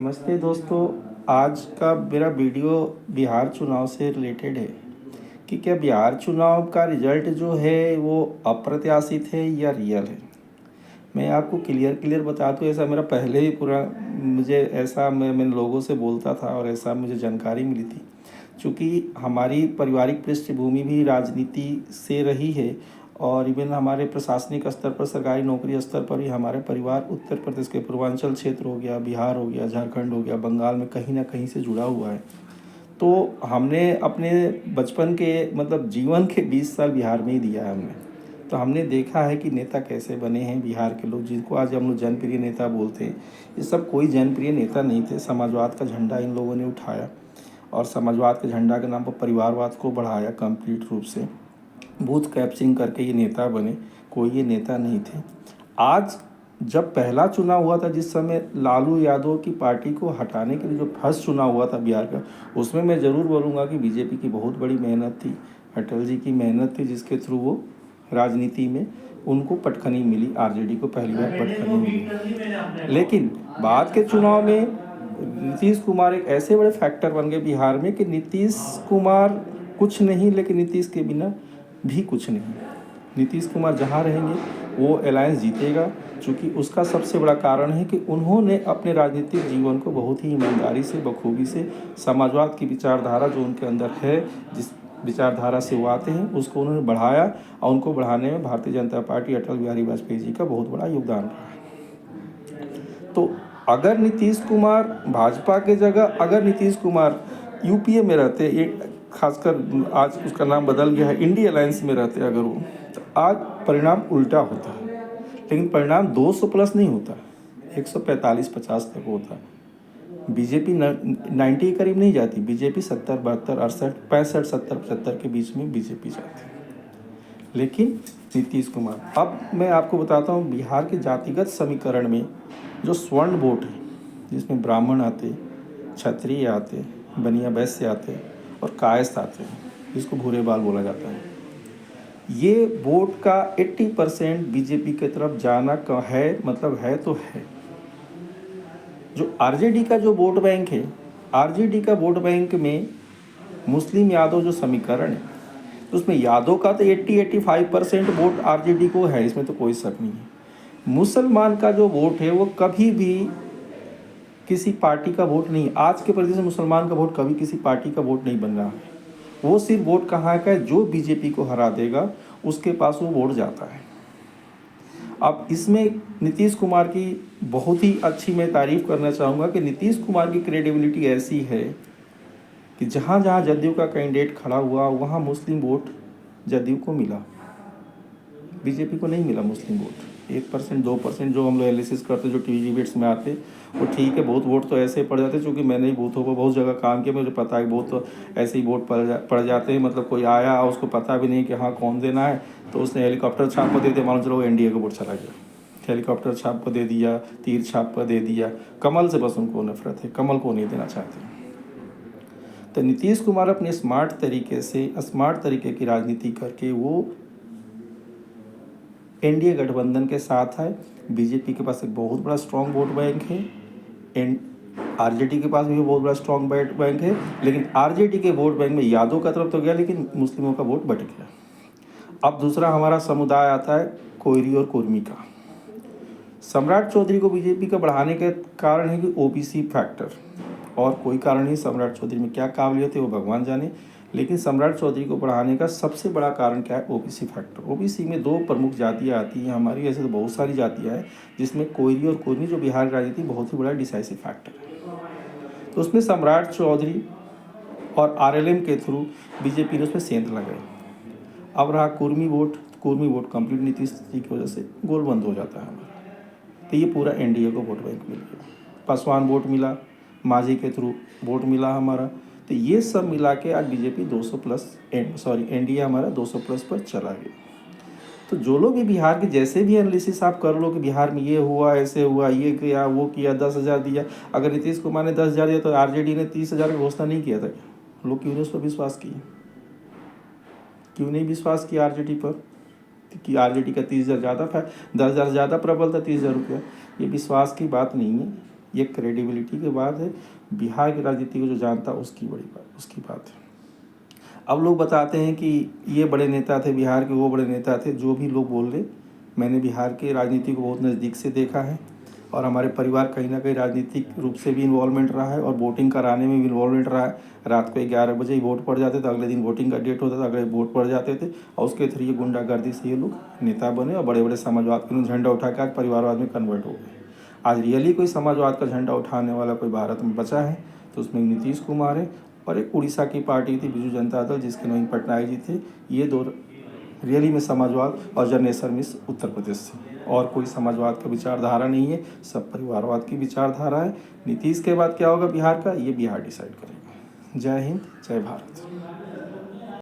नमस्ते दोस्तों। आज का मेरा वीडियो बिहार चुनाव से रिलेटेड है कि क्या बिहार चुनाव का रिजल्ट जो है वो अप्रत्याशित है या रियल है। मैं आपको क्लियर बता दूँ, ऐसा मेरा पहले ही पूरा मुझे ऐसा मैं लोगों से बोलता था और ऐसा मुझे जानकारी मिली थी। चूँकि हमारी पारिवारिक पृष्ठभूमि भी राजनीति से रही है और इवन हमारे प्रशासनिक स्तर पर, सरकारी नौकरी स्तर पर भी हमारे परिवार उत्तर प्रदेश के पूर्वांचल क्षेत्र हो गया, बिहार हो गया, झारखंड हो गया, बंगाल में कहीं ना कहीं से जुड़ा हुआ है। तो हमने अपने बचपन के मतलब जीवन के 20 साल बिहार में ही दिया है हमने। तो हमने देखा है कि नेता कैसे बने हैं बिहार के लोग, जिनको आज हम लोग जनप्रिय नेता बोलते हैं। ये सब कोई जनप्रिय नेता नहीं थे। समाजवाद का झंडा इन लोगों ने उठाया और समाजवाद के झंडा के नाम पर परिवारवाद को बढ़ाया कंप्लीट रूप से। बूथ कैप्चरिंग करके ये नेता बने, कोई ये नेता नहीं थे। आज जब पहला चुनाव हुआ था, जिस समय लालू यादव की पार्टी को हटाने के लिए जो फर्स्ट चुनाव हुआ था बिहार का, उसमें मैं ज़रूर बोलूँगा कि बीजेपी की बहुत बड़ी मेहनत थी, अटल जी की मेहनत थी, जिसके थ्रू वो राजनीति में उनको पटखनी मिली, आरजेडी को पहली बार पटखनी मिली। लेकिन बाद के चुनाव में नीतीश कुमार एक ऐसे बड़े फैक्टर बन गए बिहार में कि नीतीश कुमार कुछ नहीं, लेकिन नीतीश के बिना भी कुछ नहीं। नीतीश कुमार जहाँ रहेंगे वो अलायंस जीतेगा, चूँकि उसका सबसे बड़ा कारण है कि उन्होंने अपने राजनीतिक जीवन को बहुत ही ईमानदारी से, बखूबी से समाजवाद की विचारधारा जो उनके अंदर है, जिस विचारधारा से वो आते हैं, उसको उन्होंने बढ़ाया और उनको बढ़ाने में भारतीय जनता पार्टी, अटल बिहारी वाजपेयी जी का बहुत बड़ा योगदान रहा। तो अगर नीतीश कुमार भाजपा के जगह, अगर नीतीश कुमार यूपीए में रहते, एक खासकर आज उसका नाम बदल गया है, इंडिया अलायंस में रहते अगर वो, तो आज परिणाम उल्टा होता है। लेकिन परिणाम 200 प्लस नहीं होता, 145-50 तक होता। बीजेपी 90 के करीब नहीं जाती, बीजेपी 70, 72, 68, 65, 70, 75 के बीच में बीजेपी जाती है। लेकिन नीतीश कुमार, अब मैं आपको बताता हूँ बिहार के जातिगत समीकरण में जो स्वर्ण वोट है, जिसमें ब्राह्मण आते, क्षत्रिय आते, बनिया वैश्य आते और कायस्थ आते हैं, जिसको भूरे बाल बोला जाता है, ये वोट का 80% बीजेपी की तरफ जाना का है, मतलब है तो है। जो आरजेडी का जो वोट बैंक है, आरजेडी का वोट बैंक में मुस्लिम यादव जो समीकरण है, तो उसमें यादव का तो 80-85% वोट आरजेडी को है, इसमें तो कोई शक नहीं है। मुसलमान का जो वोट है वो कभी भी किसी पार्टी का वोट नहीं, आज के परिदृश्य से मुसलमान का वोट कभी किसी पार्टी का वोट नहीं बन रहा है। वो सिर्फ वोट कहाँ का है, जो बीजेपी को हरा देगा उसके पास वो वोट जाता है। अब इसमें नीतीश कुमार की बहुत ही अच्छी मैं तारीफ करना चाहूँगा कि नीतीश कुमार की क्रेडिबिलिटी ऐसी है कि जहाँ जहाँ जदयू का कैंडिडेट खड़ा हुआ वहाँ मुस्लिम वोट जदयू को मिला, बीजेपी को नहीं मिला मुस्लिम वोट। 1%, 2% जो हम लोग एनालिसिस करते, जो टीवी डिबेट्स में आते, वो ठीक है, बहुत वोट तो ऐसे पड़ जाते, क्योंकि मैंने ही बूथों पर बहुत जगह काम किया, मुझे पता है बहुत तो ऐसे ही वोट पड़ जाते हैं। मतलब कोई आया, उसको पता भी नहीं कि हाँ कौन देना है, तो उसने हेलीकॉप्टर छाप पर दे दिया, मालूम चलो वो एनडीए का वोट चला गया। हेलीकॉप्टर छाप पर दे दिया, तीर छाप पर दे दिया। कमल से बस उनको नफरत है, कमल को नहीं देना चाहते। तो नीतीश कुमार अपने स्मार्ट तरीके की राजनीति करके वो एनडीए गठबंधन के साथ है। बीजेपी के पास एक बहुत बड़ा स्ट्रॉन्ग वोट बैंक है, एंड आरजेडी के पास भी बहुत बड़ा स्ट्रॉन्ग वोट बैंक है। लेकिन आरजेडी के वोट बैंक में यादव का तरफ तो गया, लेकिन मुस्लिमों का वोट बट गया। अब दूसरा हमारा समुदाय आता है कोयरी और कुर्मी का। सम्राट चौधरी को बीजेपी का बढ़ाने के कारण है कि ओबीसी फैक्टर, और कोई कारण नहीं। सम्राट चौधरी में क्या काबिलियत है वो भगवान जाने, लेकिन सम्राट चौधरी को बढ़ाने का सबसे बड़ा कारण क्या है, ओबीसी फैक्टर। ओबीसी में 2 प्रमुख जातियाँ आती हैं हमारी, ऐसे तो बहुत सारी जातियाँ हैं, जिसमें कोयरी और कुर्मी जो बिहार की राजनीति बहुत ही बड़ा डिसाइसिव फैक्टर है। तो उसमें सम्राट चौधरी और आरएलएम के थ्रू बीजेपी ने उसमें सेंध लगाई। अब रहा कुर्मी वोट कंप्लीट नीतीश जी की वजह से गोलबंद हो जाता है हमारा। तो ये पूरा एनडीए को वोट बैंक मिल गया। पासवान वोट मिला, मांझी के थ्रू वोट मिला हमारा। तो ये सब मिला के आज बीजेपी 200 प्लस, एनडीए हमारा 200 प्लस पर चला गया। तो जो लोग भी बिहार के जैसे भी एनालिसिस आप कर लो कि बिहार में ये हुआ, ऐसे हुआ, ये किया, वो किया, 10,000 दिया, अगर नीतीश कुमार ने 10,000 दिया तो आरजेडी ने 30,000 का घोषणा नहीं किया था क्या? लोग क्यों नहीं उस पर विश्वास किए? क्यों नहीं विश्वास किया आरजेडी पर कि आरजेडी का 30,000 ज़्यादा था, 10,000 ज़्यादा प्रबल था, 30,000 रुपया। ये विश्वास की बात नहीं है, ये क्रेडिबिलिटी की बात है। बिहार की राजनीति को जो जानता उसकी बात है। अब लोग बताते हैं कि ये बड़े नेता थे बिहार के, वो बड़े नेता थे। जो भी लोग बोल रहे, मैंने बिहार की राजनीति को बहुत नज़दीक से देखा है और हमारे परिवार कहीं ना कहीं राजनीतिक रूप से भी इन्वॉल्वमेंट रहा है और वोटिंग कराने में भी इन्वॉल्वमेंट रहा है। रात को 11 बजे ही वोट पड़ जाते थे, अगले दिन वोटिंग का डेट होता था, अगले वोट पड़ जाते थे और उसके थ्रू ये गुंडागर्दी से ये लोग नेता बने और बड़े बड़े समाजवाद के झंडा उठा के आज परिवारवाद में कन्वर्ट हो गए। आज रियली कोई समाजवाद का झंडा उठाने वाला कोई भारत में बचा है तो उसमें नीतीश कुमार है और एक उड़ीसा की पार्टी थी बिजू जनता दल, जिसके नवीन पटनायक जी थे। ये दो रियली में समाजवाद और जनरेशन मिस उत्तर प्रदेश से, और कोई समाजवाद का विचारधारा नहीं है, सब परिवारवाद की विचारधारा है। नीतीश के बाद क्या होगा बिहार का, ये बिहार डिसाइड करेगा। जय हिंद, जय भारत।